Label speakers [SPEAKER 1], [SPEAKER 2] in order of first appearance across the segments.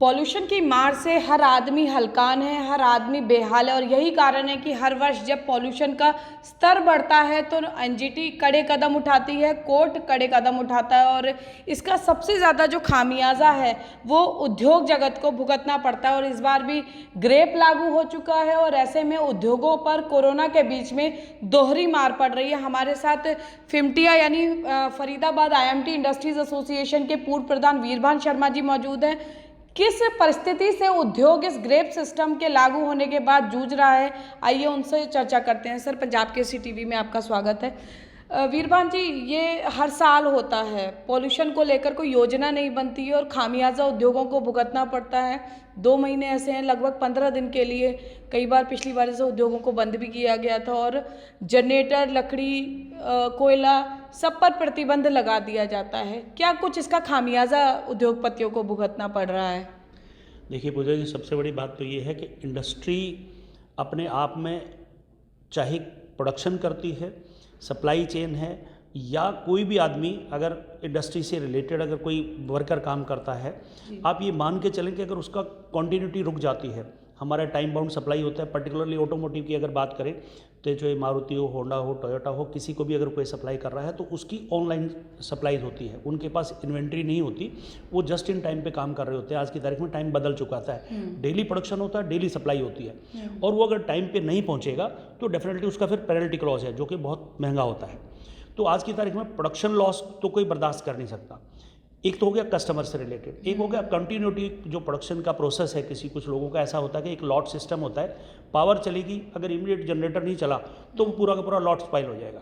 [SPEAKER 1] Pollution की मार से हर आदमी हलकान है, हर आदमी बेहाल है और यही कारण है कि हर वर्ष जब पॉल्यूशन का स्तर बढ़ता है तो एनजीटी कड़े कदम उठाती है, कोर्ट कड़े कदम उठाता है और इसका सबसे ज़्यादा जो खामियाजा है वो उद्योग जगत को भुगतना पड़ता है। और इस बार भी ग्रेप लागू हो चुका है और ऐसे में उद्योगों पर कोरोना के बीच में दोहरी मार पड़ रही है। हमारे साथ फिमटिया यानी फरीदाबाद आईएमटी इंडस्ट्रीज एसोसिएशन के पूर्व प्रधान वीरभान शर्मा जी मौजूद हैं। किस परिस्थिति से उद्योग इस ग्रेप सिस्टम के लागू होने के बाद जूझ रहा है, आइए उनसे चर्चा करते हैं। सर, पंजाब केसरी टीवी में आपका स्वागत है। वीरभान जी, ये हर साल होता है, पॉल्यूशन को लेकर कोई योजना नहीं बनती है और खामियाजा उद्योगों को भुगतना पड़ता है। 2 महीने ऐसे हैं, लगभग 15 दिन के लिए कई बार पिछली बार से उद्योगों को बंद भी किया गया था और जनरेटर, लकड़ी, कोयला सब पर प्रतिबंध लगा दिया जाता है। क्या कुछ इसका खामियाजा उद्योगपतियों को भुगतना पड़ रहा है?
[SPEAKER 2] देखिए पूजा जी, सबसे बड़ी बात तो ये है कि इंडस्ट्री अपने आप में चाहे प्रोडक्शन करती है, सप्लाई चेन है, या कोई भी आदमी अगर इंडस्ट्री से रिलेटेड अगर कोई वर्कर काम करता है, आप ये मान के चलें कि अगर उसका कॉन्टिन्यूटी रुक जाती है, हमारा टाइम बाउंड सप्लाई होता है। पर्टिकुलरली ऑटोमोटिव की अगर बात करें तो जो मारुति हो, होंडा हो, टोयोटा हो, किसी को भी अगर कोई सप्लाई कर रहा है तो उसकी ऑनलाइन सप्लाई होती है, उनके पास इन्वेंट्री नहीं होती, वो जस्ट इन टाइम पे काम कर रहे होते हैं। आज की तारीख में टाइम बदल चुका था, डेली प्रोडक्शन होता है, डेली सप्लाई होती है और वो अगर टाइम पे नहीं पहुंचेगा तो डेफिनेटली उसका फिर पेनल्टी क्लॉज है जो कि बहुत महंगा होता है। तो आज की तारीख में प्रोडक्शन लॉस तो कोई बर्दाश्त कर नहीं सकता। एक तो हो गया कस्टमर से रिलेटेड, एक हो गया कंटिन्यूटी जो प्रोडक्शन का प्रोसेस है। कुछ लोगों का ऐसा होता है कि एक लॉट सिस्टम होता है, पावर चलेगी, अगर इमीडिएट जनरेटर नहीं चला तो पूरा का पूरा लॉट स्पाइल हो जाएगा।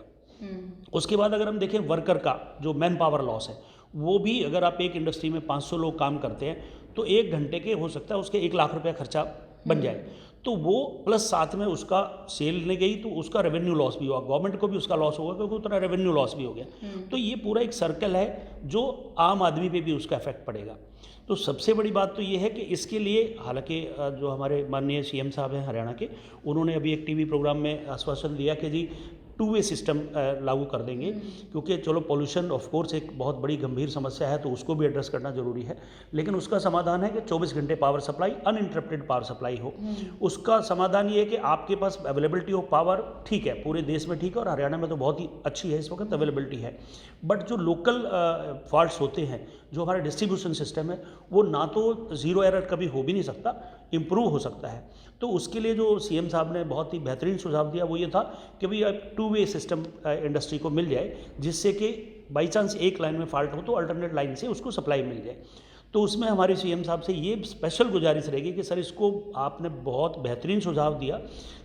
[SPEAKER 2] उसके बाद अगर हम देखें वर्कर का जो मैन पावर लॉस है, वो भी अगर आप एक इंडस्ट्री में 500 लोग काम करते हैं तो 1 घंटे के हो सकता है उसके 1 लाख रुपया खर्चा बन जाए, तो वो प्लस साथ में उसका सेल नहीं गई तो उसका रेवेन्यू लॉस भी हुआ, गवर्नमेंट को भी उसका लॉस होगा क्योंकि उतना रेवेन्यू लॉस भी हो गया। तो ये पूरा एक सर्कल है जो आम आदमी पे भी उसका इफेक्ट पड़ेगा। तो सबसे बड़ी बात तो ये है कि इसके लिए हालांकि जो हमारे माननीय सीएम साहब हैं हरियाणा के, उन्होंने अभी एक टीवी प्रोग्राम में आश्वासन दिया कि जी 2 वे सिस्टम लागू कर देंगे, क्योंकि चलो पॉल्यूशन ऑफ कोर्स एक बहुत बड़ी गंभीर समस्या है तो उसको भी एड्रेस करना जरूरी है, लेकिन उसका समाधान है कि 24 घंटे power supply, uninterrupted power supply हो। उसका समाधान ये है कि आपके पास अवेलेबिलिटी ऑफ पावर ठीक है, पूरे देश में ठीक है और हरियाणा में तो बहुत ही अच्छी है इस वक्त अवेलेबिलिटी है, बट जो लोकल फॉल्ट्स होते हैं, जो हमारा डिस्ट्रीब्यूशन सिस्टम है, वो ना तो ज़ीरो एरर कभी हो भी नहीं सकता, इम्प्रूव हो सकता है। तो उसके लिए जो सीएम साहब ने बहुत ही बेहतरीन सुझाव दिया वो ये था कि भाई 2 वे सिस्टम इंडस्ट्री को मिल जाए, जिससे कि बाई चांस एक लाइन में फॉल्ट हो तो अल्टरनेट लाइन से उसको सप्लाई मिल जाए। तो उसमें हमारे सीएम साहब से ये स्पेशल गुजारिश रहेगी कि सर इसको आपने बहुत बेहतरीन सुझाव दिया,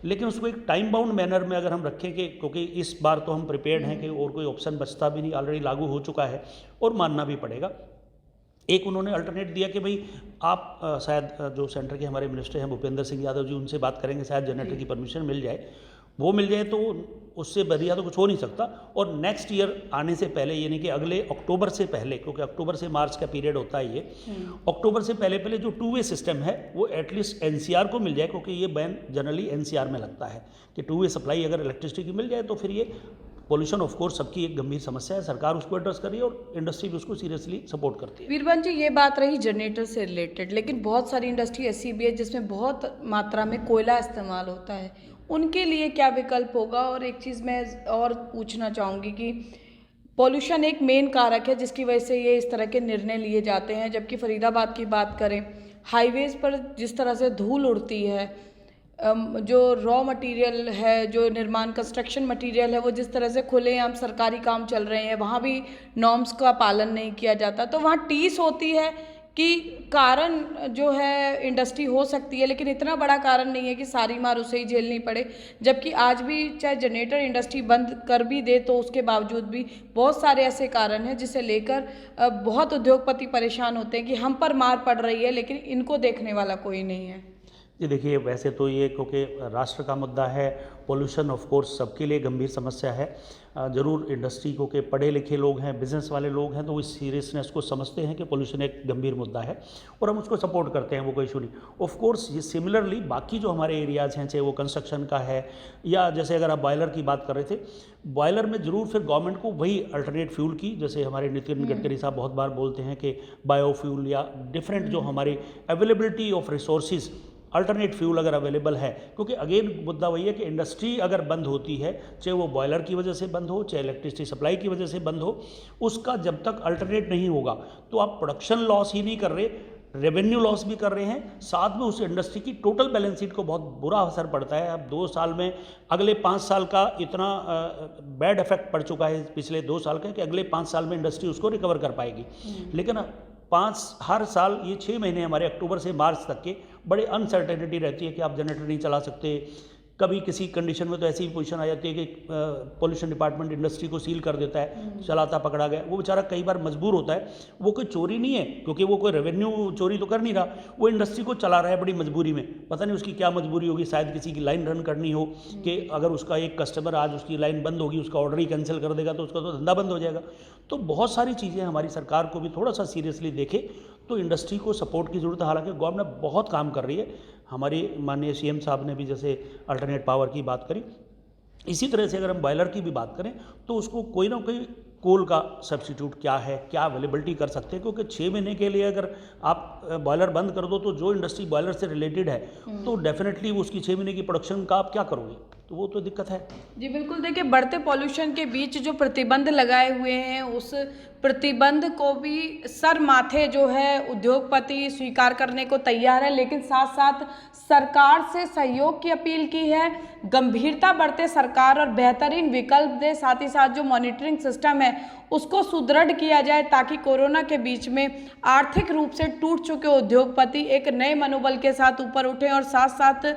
[SPEAKER 2] लेकिन उसको एक टाइम बाउंड मैनर में अगर हम रखें कि क्योंकि इस बार तो हम प्रिपेयर्ड हैं कि और कोई ऑप्शन बचता भी नहीं, ऑलरेडी लागू हो चुका है और मानना भी पड़ेगा। एक उन्होंने अल्टरनेट दिया कि भाई आप शायद जो सेंटर के हमारे मिनिस्टर हैं भूपेंद्र सिंह यादव जी, उनसे बात करेंगे, शायद जनरेटर की परमिशन मिल जाए, वो मिल जाए तो उससे बढ़िया तो कुछ हो नहीं सकता। और नेक्स्ट ईयर आने से पहले, यानी कि अगले अक्टूबर से पहले, क्योंकि अक्टूबर से मार्च का पीरियड होता है ये, अक्टूबर से पहले जो 2 वे सिस्टम है वो एटलीस्ट एनसीआर को मिल जाए, क्योंकि ये बैन जनरली एनसीआर में लगता है कि 2 वे सप्लाई अगर इलेक्ट्रिसिटी की मिल जाए तो फिर ये पॉल्यूशन ऑफ कोर्स सबकी एक गंभीर समस्या है, सरकार उसको एड्रेस कर रही है और इंडस्ट्री भी उसको सीरियसली सपोर्ट करती है।
[SPEAKER 1] वीरभान जी, ये बात रही जनरेटर से रिलेटेड, लेकिन बहुत सारी इंडस्ट्री ऐसी भी है जिसमें बहुत मात्रा में कोयला इस्तेमाल होता है, उनके लिए क्या विकल्प होगा? और एक चीज़ मैं और पूछना चाहूँगी कि पॉल्यूशन एक मेन कारक है जिसकी वजह से ये इस तरह के निर्णय लिए जाते हैं, जबकि फरीदाबाद की बात करें, हाईवेज़ पर जिस तरह से धूल उड़ती है, जो रॉ मटेरियल है, जो निर्माण कंस्ट्रक्शन मटेरियल है, वो जिस तरह से खुलेआम सरकारी काम चल रहे हैं वहाँ भी नॉर्म्स का पालन नहीं किया जाता, तो वहाँ टीस होती है कि कारण जो है इंडस्ट्री हो सकती है, लेकिन इतना बड़ा कारण नहीं है कि सारी मार उसे ही झेलनी पड़े। जबकि आज भी चाहे जनरेटर इंडस्ट्री बंद कर भी दे तो उसके बावजूद भी बहुत सारे ऐसे कारण हैं जिसे लेकर बहुत उद्योगपति परेशान होते हैं कि हम पर मार पड़ रही है लेकिन इनको देखने वाला कोई नहीं है।
[SPEAKER 2] जी देखिए, वैसे तो ये क्योंकि राष्ट्र का मुद्दा है, पोल्यूशन ऑफ कोर्स सबके लिए गंभीर समस्या है। ज़रूर इंडस्ट्री को के पढ़े लिखे लोग हैं, बिजनेस वाले लोग हैं, तो वो इस सीरियसनेस को समझते हैं कि पोल्यूशन एक गंभीर मुद्दा है और हम उसको सपोर्ट करते हैं, वो कोई इशू नहीं। ऑफ कोर्स ये सिमिलरली बाकी जो हमारे एरियाज़ हैं, चाहे वो कंस्ट्रक्शन का है या जैसे अगर आप बॉयलर की बात कर रहे थे, बॉयलर में ज़रूर फिर गवर्नमेंट को वही अल्टरनेट फ्यूल की, जैसे हमारे नितिन गडकरी साहब बहुत बार बोलते हैं कि बायोफ्यूल या डिफरेंट जो हमारी availability of resources, alternate fuel अगर अवेलेबल है, क्योंकि अगेन मुद्दा वही है कि इंडस्ट्री अगर बंद होती है, चाहे वो बॉयलर की वजह से बंद हो, चाहे इलेक्ट्रिसिटी सप्लाई की वजह से बंद हो, उसका जब तक अल्टरनेट नहीं होगा तो आप प्रोडक्शन लॉस ही नहीं कर रहे, रेवेन्यू लॉस भी कर रहे हैं, साथ में उस इंडस्ट्री की टोटल बैलेंस शीट को बहुत बुरा असर पड़ता है। अब 2 साल में, अगले 5 साल का इतना बैड इफेक्ट पड़ चुका है पिछले 2 साल का कि अगले 5 साल में इंडस्ट्री उसको रिकवर कर पाएगी। लेकिन हर साल ये 6 महीने हमारे अक्टूबर से मार्च तक के बड़े अनसर्टेनिटी रहती है कि आप जनरेटर नहीं चला सकते। कभी किसी कंडीशन में तो ऐसी पोजीशन आ जाती है कि पोल्यूशन डिपार्टमेंट इंडस्ट्री को सील कर देता है, चलाता पकड़ा गया, वो बेचारा कई बार मजबूर होता है। वो कोई चोरी नहीं है, क्योंकि वो कोई रेवेन्यू चोरी तो कर नहीं रहा, वो इंडस्ट्री को चला रहा है बड़ी मजबूरी में। पता नहीं उसकी क्या मजबूरी होगी, शायद किसी की लाइन रन करनी हो कि अगर उसका एक कस्टमर आज उसकी लाइन बंद होगी, उसका ऑर्डर ही कैंसिल कर देगा तो उसका तो धंधा बंद हो जाएगा। तो बहुत सारी चीज़ें हमारी सरकार को भी थोड़ा सा सीरियसली देखे तो इंडस्ट्री को सपोर्ट की ज़रूरत है। हालांकि गवर्नमेंट बहुत काम कर रही है, हमारी माननीय सीएम साहब ने भी जैसे अल्टरनेट पावर की बात करी, इसी तरह से अगर हम बॉयलर की भी बात करें तो उसको कोई ना कोई कोल का सब्स्टिट्यूट क्या है, क्या अवेलेबिलिटी कर सकते हैं, क्योंकि 6 महीने के लिए अगर आप बॉयलर बंद कर दो तो जो इंडस्ट्री बॉयलर से रिलेटेड है तो डेफिनेटली उसकी 6 महीने की प्रोडक्शन का आप क्या करोगे, तो वो तो दिक्कत है।
[SPEAKER 1] जी बिल्कुल, देखिए बढ़ते पॉल्यूशन के बीच जो प्रतिबंध लगाए हुए हैं उस प्रतिबंध को भी सर माथे जो है उद्योगपति स्वीकार करने को तैयार है, लेकिन साथ साथ सरकार से सहयोग की अपील की है। गंभीरता बढ़ते सरकार और बेहतरीन विकल्प दे, साथ ही साथ जो मॉनिटरिंग सिस्टम है उसको सुदृढ़ किया जाए ताकि कोरोना के बीच में आर्थिक रूप से टूट चुके उद्योगपति एक नए मनोबल के साथ ऊपर उठें और साथ साथ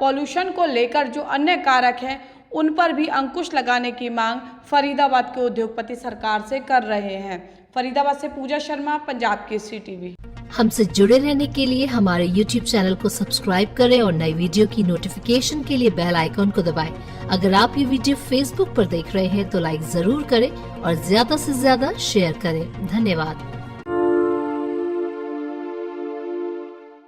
[SPEAKER 1] पॉल्यूशन को लेकर जो अन्य कारक हैं उन पर भी अंकुश लगाने की मांग फरीदाबाद के उद्योगपति सरकार से कर रहे हैं। फरीदाबाद से पूजा शर्मा, पंजाब केसरी टीवी।
[SPEAKER 3] हमसे जुड़े रहने के लिए हमारे YouTube चैनल को सब्सक्राइब करें और नई वीडियो की नोटिफिकेशन के लिए बेल आइकॉन को दबाएं। अगर आप ये वीडियो Facebook पर देख रहे हैं तो लाइक जरूर करें और ज्यादा से ज्यादा शेयर करें। धन्यवाद।